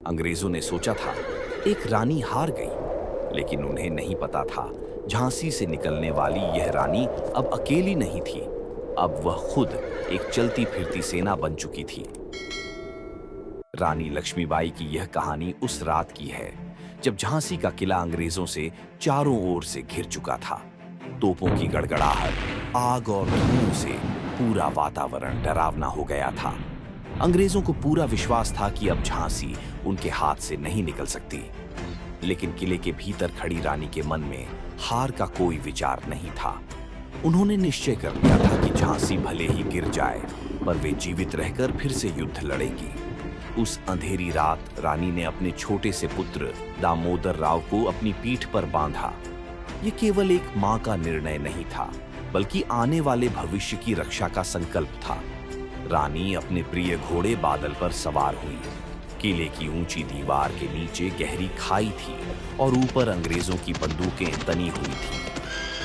अंग्रेजों ने सोचा था एक रानी हार गई, लेकिन उन्हें नहीं पता था झांसी से निकलने वाली यह रानी अब अकेली नहीं थी। अब वह खुद एक चलती फिरती सेना बन चुकी थी। रानी लक्ष्मीबाई की यह कहानी उस रात की है जब झांसी का किला अंग्रेजों से चारों ओर से घिर चुका था। तोपों की गड़गड़ाहट, आग और धुओं से पूरा वातावरण डरावना हो गया था। अंग्रेजों को पूरा विश्वास था कि अब झांसी उनके हाथ से नहीं निकल सकती, लेकिन किले के भीतर खड़ी रानी के मन में हार का कोई विचार नहीं था। उन्होंने निश्चय कर लिया था कि झांसी भले ही गिर जाए, पर वे जीवित रहकर फिर से युद्ध लड़ेगी। उस अंधेरी रात रानी ने अपने छोटे से पुत्र दामोदर राव को अपनी पीठ पर बांधा। ये केवल एक मां का निर्णय नहीं था, बल्कि आने वाले भविष्य की रक्षा का संकल्प था। रानी अपने प्रिय घोड़े बादल पर सवार हुई। किले की ऊंची दीवार के नीचे गहरी खाई थी और ऊपर अंग्रेजों की बंदूकें तनी हुई थी।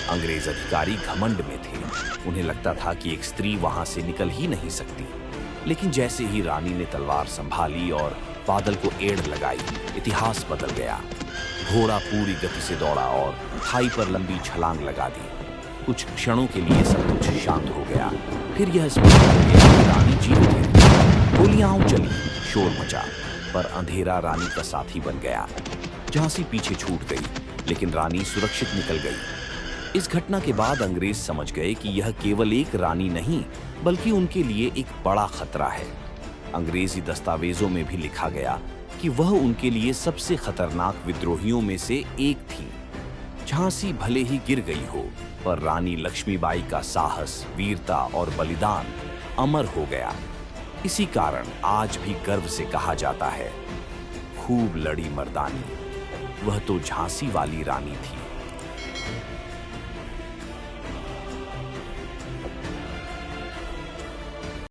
अंग्रेज अधिकारी घमंड में थे। उन्हें लगता था कि एक स्त्री वहां से निकल ही नहीं सकती। लेकिन जैसे ही रानी ने तलवार संभाली और बादल को एड़ लगाई, इतिहास बदल गया। घोड़ा पूरी गति से दौड़ा और खाई पर लंबी छलांग लगा दी। कुछ क्षणों के लिए सब कुछ शांत हो गया। फिर यह स्पष्ट हो गया कि रानी जीवित है। गोलियां चली, शोर मचा, पर अंधेरा रानी का साथी बन गया। झांसी पीछे छूट गई, लेकिन रानी सुरक्षित निकल गई। इस घटना के बाद अंग्रेज समझ गए कि यह केवल एक रानी नहीं, बल्कि उनके लिए एक बड़ा खतरा है। अंग्रेजी दस्तावेजों में भी लिखा गया कि वह उनके लिए सबसे खतरनाक विद्रोहियों में से एक थी। झांसी भले ही गिर गई हो, पर रानी लक्ष्मीबाई का साहस, वीरता और बलिदान अमर हो गया। इसी कारण आज भी गर्व से कहा जाता है, खूब लड़ी मर्दानी, वह तो झांसी वाली रानी थी।